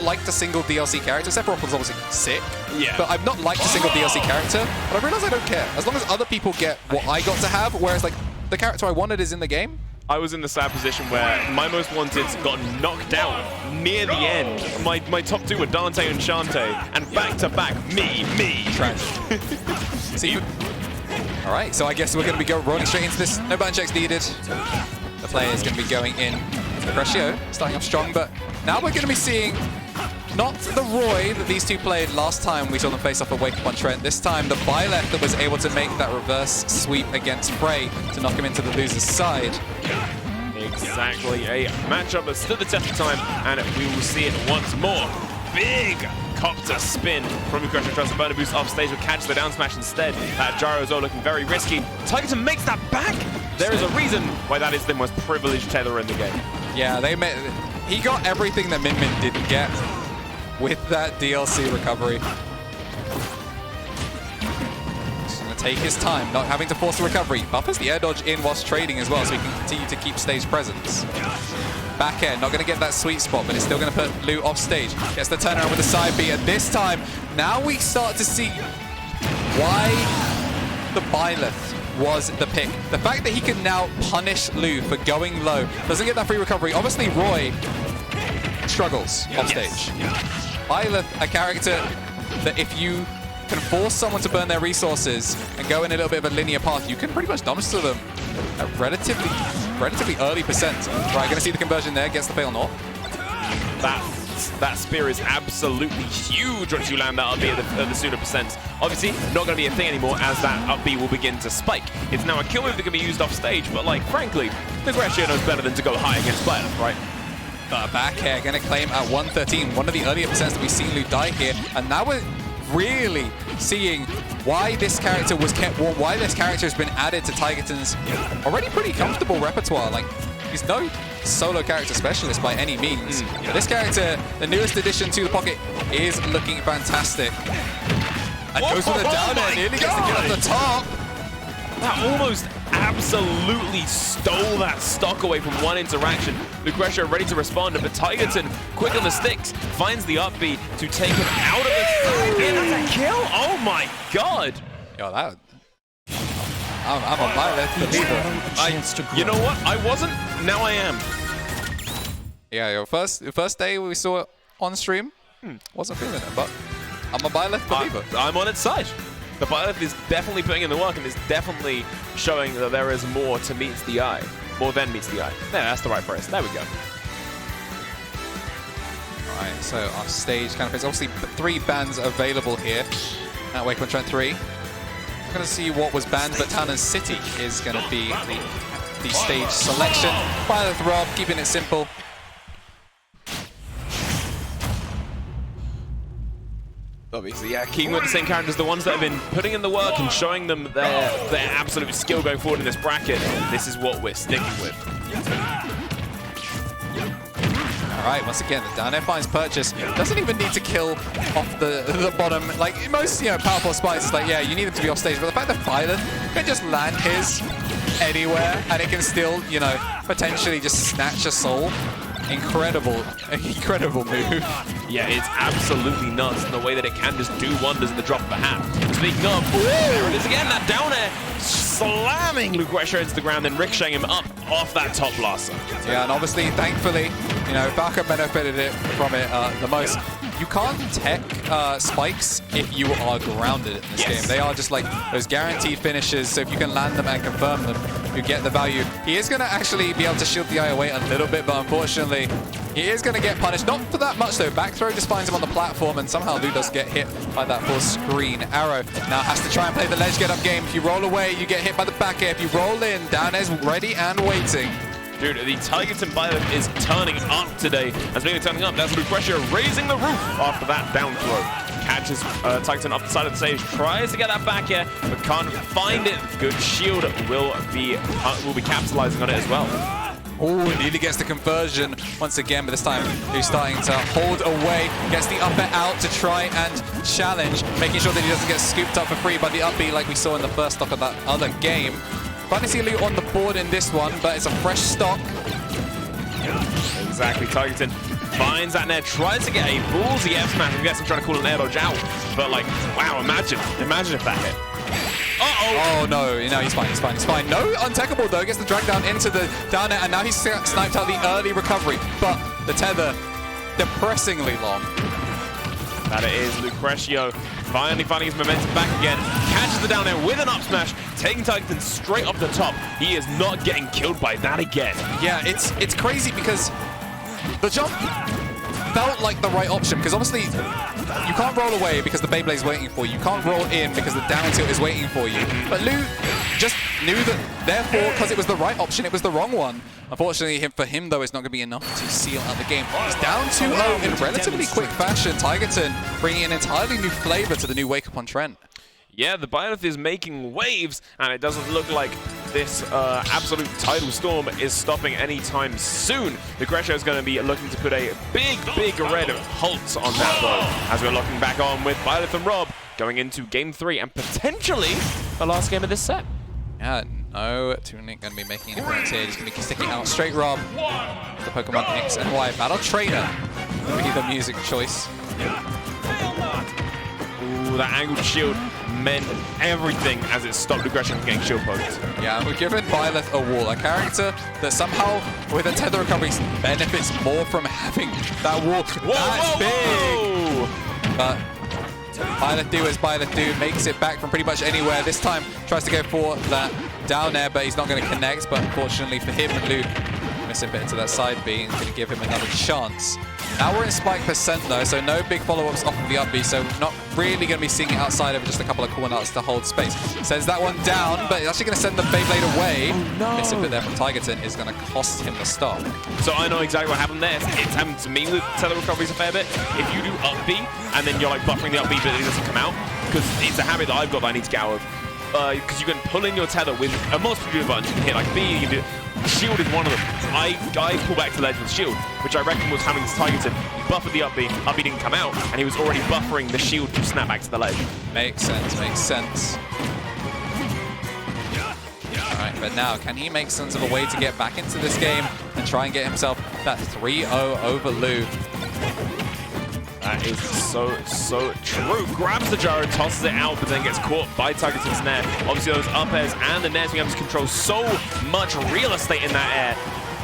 liked a single DLC character. Sephiroth was obviously sick, Yeah. but I've not liked a single DLC character. But I realize I don't care. As long as other people get what I got to have, whereas like the character I wanted is in the game. I was in the sad position where my most wanted got knocked out near the end. My top two were Dante and Shantae, and back-to-back, me. Trent. See, all right, so I guess we're going to be rolling straight into this. No button checks needed. The player is going to be going in. Lucerito starting off strong, but now we're going to be seeing not the Roy that these two played last time we saw them face off a Wake Up on Trent. This time, the Byleth that was able to make that reverse sweep against Frey to knock him into the loser's side. Exactly, a matchup that stood the test of time, and we will see it once more. Big copter spin from Lucerito, tries to burn a boost off stage, but catches the down smash instead. That gyro as well looking very risky. Tigerton makes that back. There is a reason why that is the most privileged tether in the game. Yeah, he got everything that Min Min didn't get with that DLC recovery. Just gonna take his time, not having to force a recovery. Buffers the air dodge in whilst trading as well, so he can continue to keep stage presence. Back air, not gonna get that sweet spot, but it's still gonna put Lu off stage. Gets the turnaround with the side B, and this time, now we start to see why the Byleth was the pick. The fact that he can now punish Lu for going low, doesn't get that free recovery. Obviously, Roy struggles off stage. Byleth, a character that if you can force someone to burn their resources and go in a little bit of a linear path, you can pretty much dumpster them at relatively early percent. Right, gonna see the conversion there, gets the fail north. That spear is absolutely huge once you land that up B at the sooner percents. Obviously, not going to be a thing anymore as that up B will begin to spike. It's now a kill move that can be used off stage, but like, frankly, Lucerito knows better than to go high against Byleth, right? Back air, going to claim at 113, one of the earlier percents that we've seen Lu die here, and now we're really seeing why this character was kept warm, why this character has been added to Tigerton's already pretty comfortable repertoire. Like, he's no solo character specialist by any means. But this character, the newest addition to the pocket, is looking fantastic. And goes for the down air, nearly gets to get off the top. That almost absolutely stole that stock away from one interaction. Lucerito ready to respond, but Tigerton, quick on the sticks, finds the up B to take him out of the side. And that's a kill? Oh my god! Yo, that... I'm a Byleth believer. You know what? I wasn't, now I am. Yeah, your first day we saw it on stream, wasn't feeling it, but I'm a Byleth believer. I'm on its side. The Byleth is definitely putting in the work and is definitely showing that there is more to meets the eye. More than meets the eye. Yeah, that's the right phrase. There we go. Alright, so our stage kind of is obviously 3 bans available here at Wake Up on Trent 3. We're going to see what was banned, but Town and City is going to be the stage selection. Byleth Rob, keeping it simple. Obviously, yeah, keeping with the same characters, the ones that have been putting in the work and showing them their absolute skill going forward in this bracket. This is what we're sticking with. All right, once again, the down air finds purchase. Doesn't even need to kill off the bottom. Like most, powerful spies, it's like, yeah, you need them to be off stage. But the fact that Byleth can just land his anywhere and it can still, potentially just snatch a soul. Incredible move. Yeah, it's absolutely nuts in the way that it can just do wonders in the drop of a hat. Speaking of, there it is again, that down air slamming Lucerito into the ground, then ricocheting him up off that top blaster. Yeah, and obviously, thankfully, Falco benefited from it the most. You can't tech spikes if you are grounded in this game. They are just like those guaranteed finishes, so if you can land them and confirm them, you get the value. He is going to actually be able to shield the eye away a little bit, but unfortunately, he is going to get punished. Not for that much, though. Back throw just finds him on the platform, and somehow Lu does get hit by that full screen arrow. Now has to try and play the ledge get up game. If you roll away, you get hit by the back air. If you roll in, down air's ready and waiting. Dude, the Tigerton Byleth is turning up today. As maybe turning up, that's Lucerito raising the roof after that down throw. Catches Tigerton up the side of the stage, tries to get that back air, but can't find it. Good shield will be capitalizing on it as well. Oh, nearly gets the conversion once again, but this time he's starting to hold away, gets the up air out to try and challenge, making sure that he doesn't get scooped up for free by the up B like we saw in the first stock of that other game. Finally see Lu on the board in this one, but it's a fresh stock. Exactly, Tigerton finds that Nair, tries to get a ballsy F smash. I guess I'm trying to call an air dodge out. But like, wow, imagine if that hit. Uh-oh. Oh, no, he's fine. No, untechable, though. Gets the drag down into the down air, and now he's sniped out the early recovery. But the tether, depressingly long. That it is. Lucerito finally finding his momentum back again. Catches the down air with an up smash, taking Tigerton straight up the top. He is not getting killed by that again. Yeah, it's crazy because the jump felt like the right option, because obviously you can't roll away because the Beyblade is waiting for you. You can't roll in because the down tilt is waiting for you. But Lu just knew that, therefore, because it was the right option, it was the wrong one. Unfortunately, for him, though, it's not going to be enough to seal out the game. He's down 2-0 in relatively quick fashion. Tigerton bringing an entirely new flavor to the new Wake Up on Trent. Yeah, the Byleth is making waves, and it doesn't look like this absolute tidal storm is stopping anytime soon. Lucerito is going to be looking to put a big red halt on that, though, as we're looking back on with Byleth and Rob going into Game 3 and potentially the last game of this set. Yeah, no Tunic going to be making an appearance here. He's going to be sticking out straight Rob. The Pokemon X and Y Battle Trainer will be the music choice. Ooh, that angled shield meant everything as it stopped Lucerito from getting shield poked. Yeah, we're giving Byleth a wall, a character that somehow, with a tether recovery, benefits more from having that wall. That's big! But Byleth do as Byleth do, makes it back from pretty much anywhere. This time tries to go for that down air, but he's not going to connect. But unfortunately for him, Lu missing a bit into that side B and going to give him another chance. Now we're in spike percent though, so no big follow-ups off of the up B, so not really going to be seeing it outside of just a couple of corner nuts to hold space. Sends that one down, but it's actually going to send the Beyblade away. Oh, no. Missing bit there from Tigerton is going to cost him the stop. So I know exactly what happened there. It's happened to me with tether recoveries a fair bit. If you do up B and then you're like buffering the up B but it doesn't come out, because it's a habit that I've got that I need to get out of. Because you can pull in your tether with a multitude of buttons. You can hit like B, you can do shield is one of them. I pull back to ledge with shield, which I reckon was having this Tigerton. He buffered the up B didn't come out, and he was already buffering the shield to snap back to the ledge. Makes sense. Alright, but now, can he make sense of a way to get back into this game and try and get himself that 3-0 over Lu? That is so true. Grabs the gyro, tosses it out, but then gets caught by Tigerton's Nair. Obviously, those up airs and the Nairs being able to control so much real estate in that air.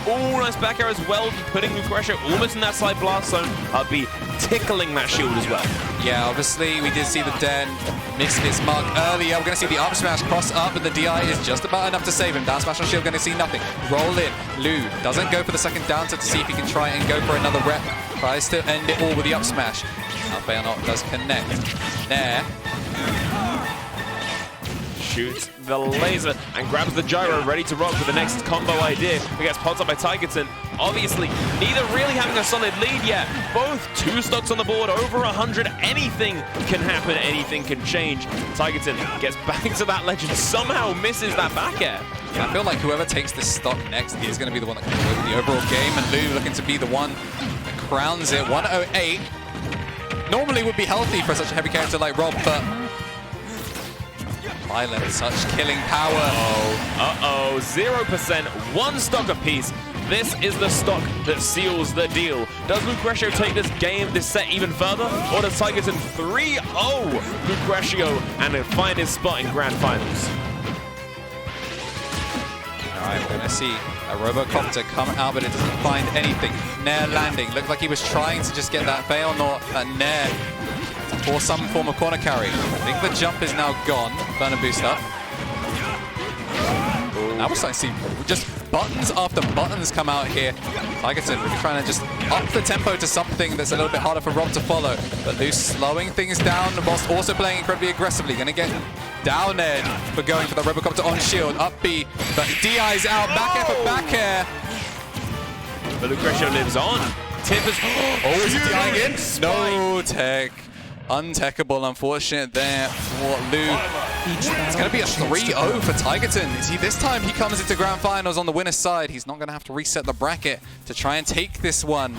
Oh, nice back air as well, putting Lucerito almost in that side blast zone. I'll be tickling that shield as well. Yeah, obviously, we did see the Den miss his mark earlier. We're going to see the up smash cross up, and the DI is just about enough to save him. Down smash on shield, going to see nothing. Roll in. Lu doesn't go for the second down to see if he can try and go for another rep. Tries to end it all with the up smash. Alpha not does connect. Nair shoots the laser and grabs the gyro, ready to rock with the next combo idea. He gets popped up by Tigerton. Obviously, neither really having a solid lead yet. Both 2 stocks on the board, over 100. Anything can happen, anything can change. Tigerton gets back to that legend, somehow misses that back air. I feel like whoever takes this stock next is going to be the one that can win the overall game, and Lu looking to be the one that crowns it. 108. Normally would be healthy for such a heavy character like Rob, but Byleth, such killing power. Uh-oh, 0%, 1 stock apiece. This is the stock that seals the deal. Does Lucerito take this set even further? Or does Tigerton 3-0 Lucerito and find his spot in Grand Finals? Alright, we're going to see a Robocopter come out, but it doesn't find anything. Nair landing. Looked like he was trying to just get that fail, not that Nair for some form of corner carry. I think the jump is now gone. Burner boost up. Now we're starting to see just buttons after buttons come out here. Tigerton really trying to just up the tempo to something that's a little bit harder for Rob to follow. But Lu slowing things down whilst also playing incredibly aggressively. Going to get down edge for going for the Robocopter on shield. Up B, but DI's out. Back air for back air. But Lucerito lives on. Tip is... Oh, is he DIing in? No tech. Untechable, unfortunate there for Lu. It's going to be a 3-0 for Tigerton. See, this time he comes into Grand Finals on the winner's side. He's not going to have to reset the bracket to try and take this one.